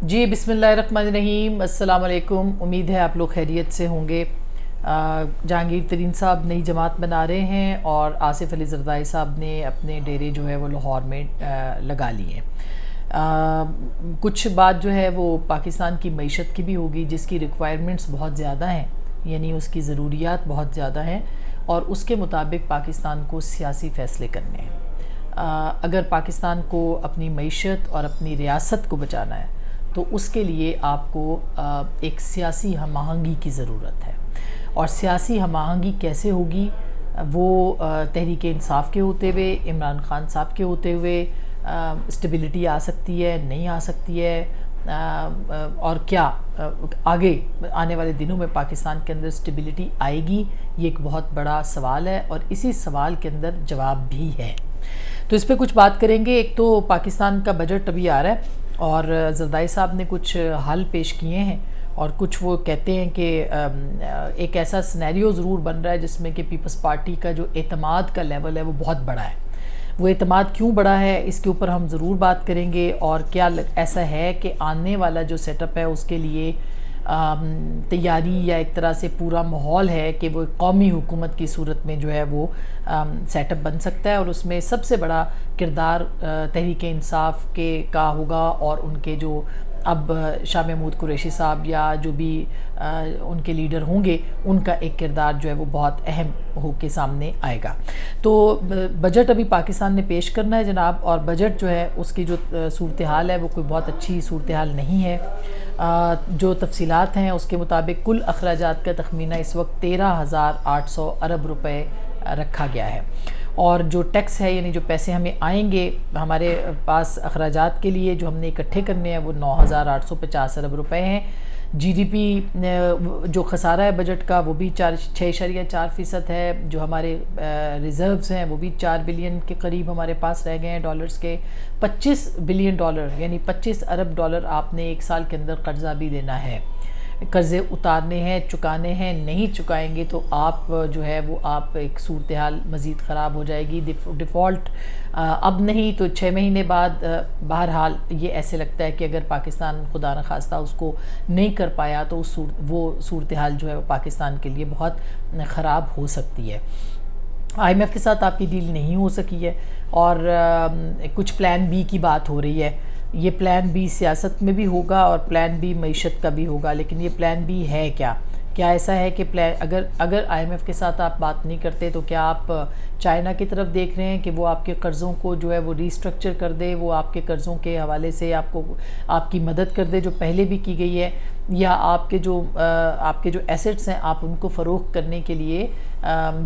جی بسم اللہ الرحمن الرحیم، السلام علیکم۔ امید ہے آپ لوگ خیریت سے ہوں گے۔ جہانگیر ترین صاحب نئی جماعت بنا رہے ہیں اور آصف علی زرداری صاحب نے اپنے ڈیرے جو ہے وہ لاہور میں لگا لیے ہیں۔ کچھ بات جو ہے وہ پاکستان کی معیشت کی بھی ہوگی، جس کی ریکوائرمنٹس بہت زیادہ ہیں، یعنی اس کی ضروریات بہت زیادہ ہیں اور اس کے مطابق پاکستان کو سیاسی فیصلے کرنے ہیں۔ اگر پاکستان کو اپنی معیشت اور اپنی ریاست کو بچانا ہے تو اس کے لیے آپ کو ایک سیاسی ہم آہنگی کی ضرورت ہے، اور سیاسی ہم آہنگی کیسے ہوگی؟ وہ تحریک انصاف کے ہوتے ہوئے، عمران خان صاحب کے ہوتے ہوئے اسٹیبلٹی آ سکتی ہے، نہیں آ سکتی ہے، اور کیا آگے آنے والے دنوں میں پاکستان کے اندر اسٹیبلٹی آئے گی؟ یہ ایک بہت بڑا سوال ہے اور اسی سوال کے اندر جواب بھی ہے۔ تو اس پہ کچھ بات کریں گے۔ ایک تو پاکستان کا بجٹ ابھی آ رہا ہے اور زرداری صاحب نے کچھ حل پیش کیے ہیں، اور کچھ وہ کہتے ہیں کہ ایک ایسا سینیریو ضرور بن رہا ہے جس میں کہ پیپلز پارٹی کا جو اعتماد کا لیول ہے وہ بہت بڑا ہے۔ وہ اعتماد کیوں بڑا ہے اس کے اوپر ہم ضرور بات کریں گے، اور کیا ایسا ہے کہ آنے والا جو سیٹ اپ ہے اس کے لیے تیاری یا ایک طرح سے پورا ماحول ہے کہ وہ قومی حکومت کی صورت میں جو ہے وہ سیٹ اپ بن سکتا ہے، اور اس میں سب سے بڑا کردار تحریک انصاف کے کا ہوگا، اور ان کے جو اب شاہ محمود قریشی صاحب یا جو بھی ان کے لیڈر ہوں گے ان کا ایک کردار جو ہے وہ بہت اہم ہو کے سامنے آئے گا۔ تو بجٹ ابھی پاکستان نے پیش کرنا ہے جناب، اور بجٹ جو ہے اس کی جو صورتحال ہے وہ کوئی بہت اچھی صورتحال نہیں ہے۔ جو تفصیلات ہیں اس کے مطابق کل اخراجات کا تخمینہ اس وقت 13,800 ارب روپے رکھا گیا ہے، اور جو ٹیکس ہے یعنی جو پیسے ہمیں آئیں گے ہمارے پاس اخراجات کے لیے جو ہم نے اکٹھے کرنے ہیں وہ 9,850 ارب روپے ہیں۔ جی ڈی پی جو خسارہ ہے بجٹ کا وہ بھی 6.4% ہے۔ جو ہمارے ریزروز ہیں وہ بھی 4 بلین کے قریب ہمارے پاس رہ گئے ہیں ڈالرز کے۔ 25 بلین ڈالر یعنی 25 ارب ڈالر آپ نے ایک سال کے اندر قرضہ بھی دینا ہے، قرضے اتارنے ہیں، چکانے ہیں۔ نہیں چکائیں گے تو آپ جو ہے وہ آپ ایک صورتحال مزید خراب ہو جائے گی۔ ڈیفالٹ اب نہیں تو 6 مہینے بعد۔ بہرحال یہ ایسے لگتا ہے کہ اگر پاکستان خدا نخواستہ اس کو نہیں کر پایا تو وہ صورتحال جو ہے وہ پاکستان کے لیے بہت خراب ہو سکتی ہے۔ آئی ایم ایف کے ساتھ آپ کی ڈیل نہیں ہو سکی ہے، اور کچھ پلان بی کی بات ہو رہی ہے۔ یہ پلان بی سیاست میں بھی ہوگا اور پلان بی معیشت کا بھی ہوگا، لیکن یہ پلان بی ہے کیا؟ کیا ایسا ہے کہ اگر آئی ایم ایف کے ساتھ آپ بات نہیں کرتے تو کیا آپ چائنا کی طرف دیکھ رہے ہیں کہ وہ آپ کے قرضوں کو جو ہے وہ ریسٹرکچر کر دے، وہ آپ کے قرضوں کے حوالے سے آپ کی مدد کر دے جو پہلے بھی کی گئی ہے، یا آپ کے جو ایسٹس ہیں آپ ان کو فروخت کرنے کے لیے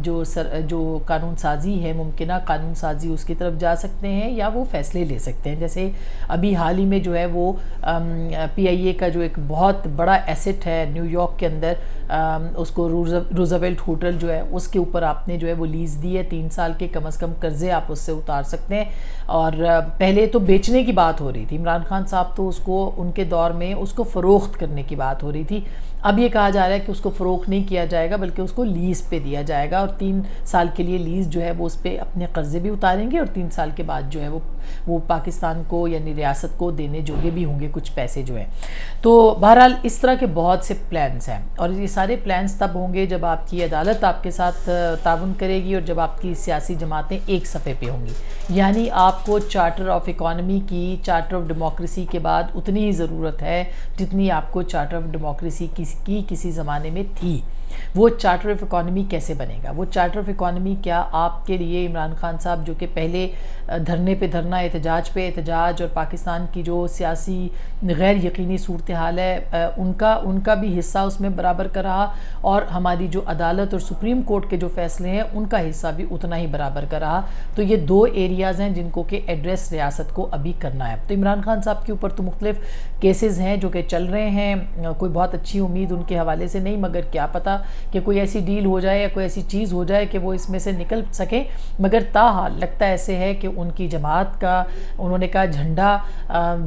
جو قانون سازی ہے، ممکنہ قانون سازی، اس کی طرف جا سکتے ہیں، یا وہ فیصلے لے سکتے ہیں؟ جیسے ابھی حال ہی میں جو ہے وہ پی آئی اے کا جو ایک بہت بڑا ایسٹ ہے نیو یارک کے اندر، اس کو روزویلٹ ہوٹل جو ہے اس کے اوپر آپ نے جو ہے وہ لیز دی ہے، 3 سال کے کم از کم قرضے آپ اس سے اتار سکتے ہیں۔ اور پہلے تو بیچنے کی بات ہو رہی تھی، عمران خان صاحب تو اس کو ان کے دور میں اس کو فروخت کرنے کی بات ہو رہی تھی۔ اب یہ کہا جا رہا ہے کہ اس کو فروخت نہیں کیا جائے گا بلکہ اس کو لیز پہ دیا جائے گا، اور 3 سال کے لیے لیز جو ہے وہ اس پہ اپنے قرضے بھی اتاریں گے، اور 3 سال کے بعد جو ہے وہ پاکستان کو یعنی ریاست کو دینے جوگے بھی ہوں گے کچھ پیسے جو ہیں۔ تو بہرحال اس طرح کے بہت سے پلانز ہیں، اور یہ سارے پلانز تب ہوں گے جب آپ کی عدالت آپ کے ساتھ تعاون کرے گی، اور جب آپ کی سیاسی جماعتیں ایک صفحے پہ ہوں گی۔ یعنی آپ کو چارٹر آف اکانومی کی، چارٹر آف ڈیموکریسی کے بعد اتنی ہی ضرورت ہے جتنی آپ کو چارٹر آف ڈیموکریسی کی کسی زمانے میں تھی۔ وہ چارٹر آف اکانومی کیسے بنے گا؟ وہ چارٹر آف اکانومی کیا آپ کے لیے عمران خان صاحب جو کہ پہلے دھرنے پہ دھرنا، احتجاج پہ احتجاج، اور پاکستان کی جو سیاسی غیر یقینی صورتحال ہے ان کا بھی حصہ اس میں برابر کا رہا، اور ہماری جو عدالت اور سپریم کورٹ کے جو فیصلے ہیں ان کا حصہ بھی اتنا ہی برابر کا رہا۔ تو یہ 2 ایریاز ہیں جن کو کہ ایڈریس ریاست کو ابھی کرنا ہے۔ تو عمران خان صاحب کے اوپر تو مختلف کیسز ہیں جو کہ چل رہے ہیں، کوئی بہت اچھی امید ان کے حوالے سے نہیں، مگر کیا پتہ کہ کوئی ایسی ڈیل ہو جائے یا کوئی ایسی چیز ہو جائے کہ وہ اس میں سے نکل سکیں، مگر تاحال لگتا ایسے ہے کہ ان کی جماعت کا، انہوں نے کہا جھنڈا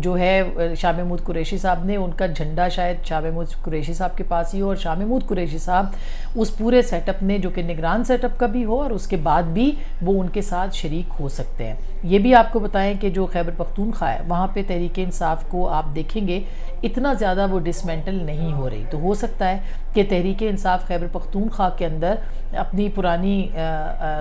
جو ہے شاہ محمود قریشی صاحب نے، ان کا جھنڈا شاید شاہ محمود قریشی صاحب کے پاس ہی ہو، اور شاہ محمود قریشی صاحب اس پورے سیٹ اپ میں جو کہ نگران سیٹ اپ کا بھی ہو، اور اس کے بعد بھی وہ ان کے ساتھ شریک ہو سکتے ہیں۔ یہ بھی آپ کو بتائیں کہ جو خیبر پختونخوا ہے وہاں پہ تحریک انصاف کو آپ دیکھیں گے اتنا زیادہ وہ ڈسمینٹل نہیں ہو رہی، تو ہو سکتا ہے کہ تحریک انصاف خیبر پختونخوا کے اندر اپنی پرانی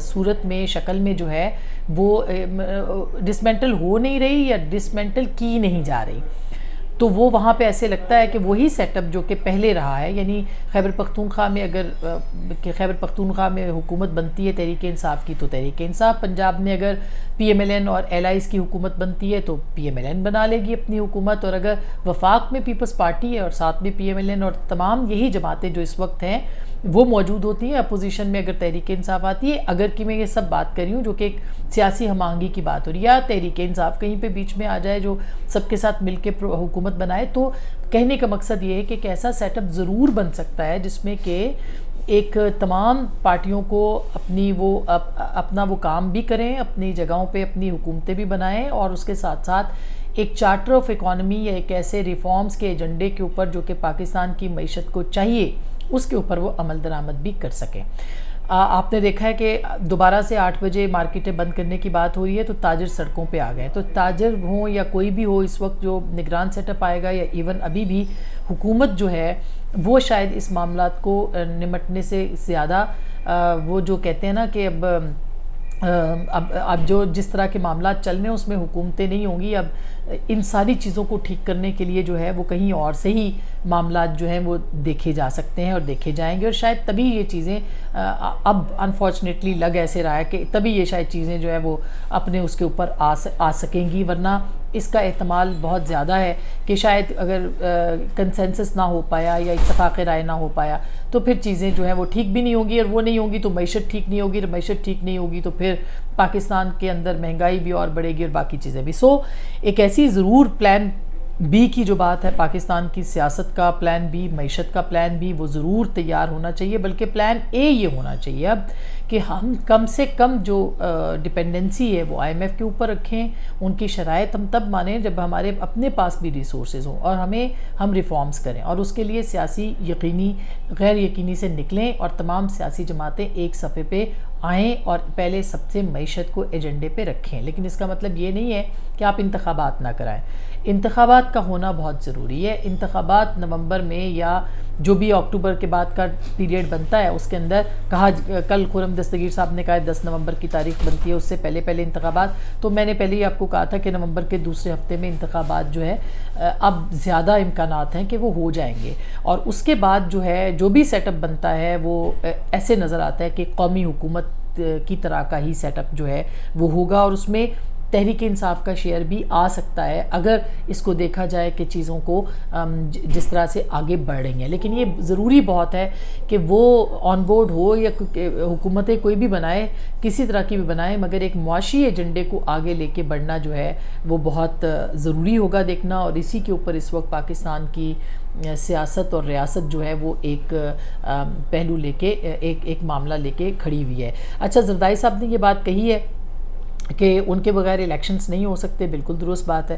صورت میں، شکل میں جو ہے وہ ڈسمینٹل ہو نہیں رہی یا ڈسمینٹل کی نہیں جا رہی، تو وہ وہاں پہ ایسے لگتا ہے کہ وہی سیٹ اپ جو کہ پہلے رہا ہے، یعنی خیبر پختونخوا میں اگر خیبر پختونخوا میں حکومت بنتی ہے تحریک انصاف کی تو تحریک انصاف، پنجاب میں اگر پی ایم ایل این اور ایلائز کی حکومت بنتی ہے تو پی ایم ایل این بنا لے گی اپنی حکومت، اور اگر وفاق میں پیپلز پارٹی ہے اور ساتھ میں پی ایم ایل این اور تمام یہی جماعتیں جو اس وقت ہیں وہ موجود ہوتی ہیں، اپوزیشن میں اگر تحریک انصاف آتی ہے، اگر کہ میں یہ سب بات کر رہی ہوں جو کہ ایک سیاسی ہم آہنگی کی بات ہو رہی ہے، یا تحریک انصاف کہیں پہ بیچ میں آ جائے جو سب کے ساتھ مل کے حکومت بنائے، تو کہنے کا مقصد یہ ہے کہ ایک ایسا سیٹ اپ ضرور بن سکتا ہے جس میں کہ ایک تمام پارٹیوں کو اپنا وہ کام بھی کریں، اپنی جگہوں پہ اپنی حکومتیں بھی بنائیں، اور اس کے ساتھ ساتھ ایک چارٹر آف اکانومی یا ایک ایسے ریفارمز کے ایجنڈے کے اوپر جو کہ پاکستان کی معیشت کو چاہیے اس کے اوپر وہ عمل درآمد بھی کر سکیں۔ آپ نے دیکھا ہے کہ دوبارہ سے 8 بجے مارکیٹیں بند کرنے کی بات ہو رہی ہے تو تاجر سڑکوں پہ آ گئے، تو تاجر ہوں یا کوئی بھی ہو اس وقت جو نگران سیٹ اپ آئے گا، یا ایون ابھی بھی حکومت جو ہے وہ شاید اس معاملات کو نمٹنے سے زیادہ وہ جو کہتے ہیں نا کہ اب جو جس طرح کے معاملات چل رہے ہیں اس میں حکومتیں نہیں ہوں گی، اب ان ساری چیزوں کو ٹھیک کرنے کے لیے جو ہے وہ کہیں اور سے ہی معاملات جو ہیں وہ دیکھے جا سکتے ہیں اور دیکھے جائیں گے، اور شاید تبھی یہ چیزیں اب انفارچونیٹلی لگ ایسے رہا ہے کہ تبھی یہ شاید چیزیں جو ہے وہ اپنے اس کے اوپر آ سکیں گی، ورنہ اس کا احتمال بہت زیادہ ہے کہ شاید اگر کنسنسس نہ ہو پایا یا اتفاق رائے نہ ہو پایا تو پھر چیزیں جو ہیں وہ ٹھیک بھی نہیں ہوگی، اور وہ نہیں ہوگی تو معیشت ٹھیک نہیں ہوگی، اور معیشت ٹھیک نہیں ہوگی تو پھر پاکستان کے اندر مہنگائی بھی اور بڑھے گی اور باقی چیزیں بھی۔ ایک ایسی ضرور پلان بی کی جو بات ہے، پاکستان کی سیاست کا پلان بی، معیشت کا پلان بی، وہ ضرور تیار ہونا چاہیے، بلکہ پلان اے یہ ہونا چاہیے اب کہ ہم کم سے کم جو ڈپینڈنسی ہے وہ آئی ایم ایف کے اوپر رکھیں، ان کی شرائط ہم تب مانیں جب ہمارے اپنے پاس بھی ریسورسز ہوں، اور ہم ریفارمز کریں، اور اس کے لیے سیاسی یقینی غیر یقینی سے نکلیں، اور تمام سیاسی جماعتیں ایک صفحے پہ آئیں اور پہلے سب سے معیشت کو ایجنڈے پہ رکھیں۔ لیکن اس کا مطلب یہ نہیں ہے کہ آپ انتخابات نہ کرائیں، انتخابات کا ہونا بہت ضروری ہے۔ انتخابات نومبر میں یا جو بھی اکتوبر کے بعد کا پیریڈ بنتا ہے اس کے اندر کل خرم دستگیر صاحب نے کہا 10 نومبر کی تاریخ بنتی ہے، اس سے پہلے انتخابات، تو میں نے پہلے ہی آپ کو کہا تھا کہ نومبر کے دوسرے ہفتے میں انتخابات جو ہے اب زیادہ امکانات ہیں کہ وہ ہو جائیں گے، اور اس کے بعد جو ہے جو بھی سیٹ اپ بنتا ہے وہ ایسے نظر آتا ہے کہ قومی حکومت کی طرح کا ہی سیٹ اپ جو ہے وہ ہوگا، اور اس میں تحریک انصاف کا شیئر بھی آ سکتا ہے اگر اس کو دیکھا جائے کہ چیزوں کو جس طرح سے آگے بڑھ رہی ہیں۔ لیکن یہ ضروری بہت ہے کہ وہ آن بورڈ ہو یا حکومتیں کوئی بھی بنائے، کسی طرح کی بھی بنائے، مگر ایک معاشی ایجنڈے کو آگے لے کے بڑھنا جو ہے وہ بہت ضروری ہوگا دیکھنا، اور اسی کے اوپر اس وقت پاکستان کی سیاست اور ریاست جو ہے وہ ایک پہلو لے کے ایک معاملہ لے کے کھڑی ہوئی ہے۔ اچھا، زردائی صاحب نے یہ بات کہی ہے کہ ان کے بغیر الیکشنز نہیں ہو سکتے، بالکل درست بات ہے،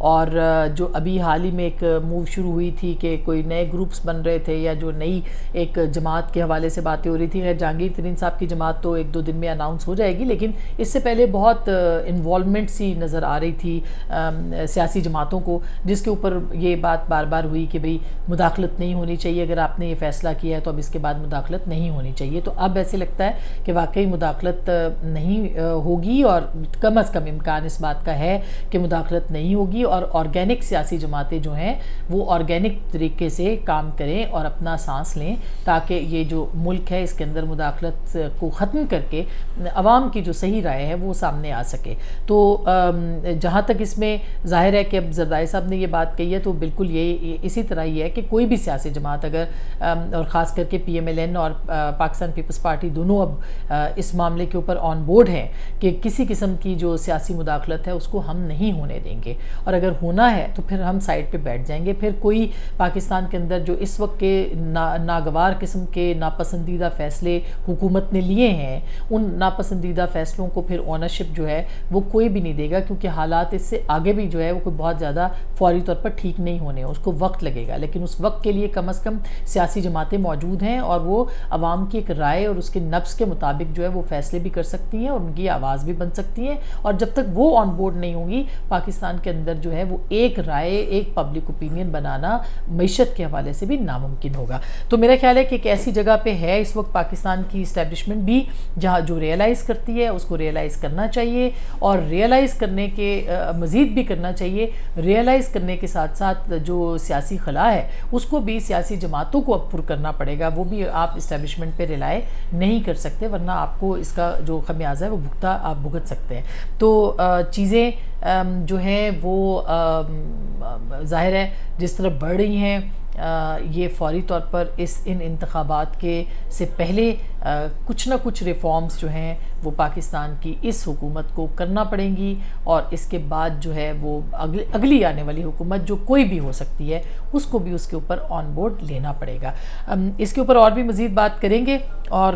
اور جو ابھی حال ہی میں ایک موو شروع ہوئی تھی کہ کوئی نئے گروپس بن رہے تھے یا جو نئی ایک جماعت کے حوالے سے باتیں ہو رہی تھی، خیر جہانگیر ترین صاحب کی جماعت تو 1-2 دن میں اناؤنس ہو جائے گی، لیکن اس سے پہلے بہت انوالومنٹ سی نظر آ رہی تھی سیاسی جماعتوں کو، جس کے اوپر یہ بات بار بار ہوئی کہ بھئی مداخلت نہیں ہونی چاہیے، اگر آپ نے یہ فیصلہ کیا ہے تو اب اس کے بعد مداخلت نہیں ہونی چاہیے، تو اب ایسے لگتا ہے کہ واقعی مداخلت نہیں ہوگی، اور کم از کم امکان اس بات کا ہے کہ مداخلت نہیں ہوگی، اور آرگینک سیاسی جماعتیں جو ہیں وہ آرگینک طریقے سے کام کریں اور اپنا سانس لیں، تاکہ یہ جو ملک ہے اس کے اندر مداخلت کو ختم کر کے عوام کی جو صحیح رائے ہے وہ سامنے آ سکے۔ تو جہاں تک اس میں ظاہر ہے کہ اب زردائی صاحب نے یہ بات کہی ہے تو بالکل یہ اسی طرح ہی ہے کہ کوئی بھی سیاسی جماعت اگر اور خاص کر کے پی ایم ایل این اور پاکستان پیپلز پارٹی دونوں اب اس معاملے کے اوپر آن بورڈ ہیں کہ کسی قسم قسم کی جو سیاسی مداخلت ہے اس کو ہم نہیں ہونے دیں گے، اور اگر ہونا ہے تو پھر ہم سائڈ پہ بیٹھ جائیں گے. پھر کوئی پاکستان کے اندر جو اس وقت کے ناگوار قسم کے ناپسندیدہ فیصلے حکومت نے لیے ہیں، ان ناپسندیدہ فیصلوں کو پھر اونرشپ جو ہے وہ کوئی بھی نہیں دے گا، کیونکہ حالات اس سے آگے بھی جو ہے وہ کوئی بہت زیادہ فوری طور پر ٹھیک نہیں ہونے، اس کو وقت لگے گا. لیکن اس وقت کے لیے کم از کم سیاسی جماعتیں موجود ہیں، اور وہ عوام کی ایک رائے اور اس کے نبض کے مطابق جو ہے وہ فیصلے بھی کر سکتی ہیں اور ان کی آواز بھی بن سکتی ہیں. اور جب تک وہ آن بورڈ نہیں ہوں گی، پاکستان کے اندر جو ہے وہ ایک رائے، ایک پبلک اوپینین بنانا معیشت کے حوالے سے بھی ناممکن ہوگا. تو میرا خیال ہے کہ ایک ایسی جگہ پہ ہے اس وقت پاکستان کی اسٹیبلشمنٹ بھی، جہاں جو ریئلائز کرتی ہے اس کو ریئلائز کرنا چاہیے، اور ریئلائز کرنے کے مزید بھی کرنا چاہیے. ریئلائز کرنے کے ساتھ ساتھ جو سیاسی خلا ہے اس کو بھی سیاسی جماعتوں کو اب پر کرنا پڑے گا. وہ بھی آپ اسٹیبلشمنٹ پہ ریلائے نہیں کر سکتے، ورنہ آپ کو اس کا جو خمیازہ ہے وہ آپ بھگت سکتے ہیں. تو چیزیں جو ہیں وہ ظاہر ہے جس طرح بڑھ رہی ہیں، یہ فوری طور پر ان انتخابات کے سے پہلے کچھ نہ کچھ ریفارمز جو ہیں وہ پاکستان کی اس حکومت کو کرنا پڑیں گی، اور اس کے بعد جو ہے وہ اگلی آنے والی حکومت جو کوئی بھی ہو سکتی ہے اس کو بھی اس کے اوپر آن بورڈ لینا پڑے گا. اس کے اوپر اور بھی مزید بات کریں گے، اور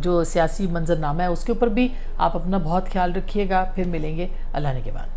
جو سیاسی منظرنامہ ہے اس کے اوپر بھی آپ اپنا بہت خیال رکھیے گا. پھر ملیں گے اللہ نے کے بعد.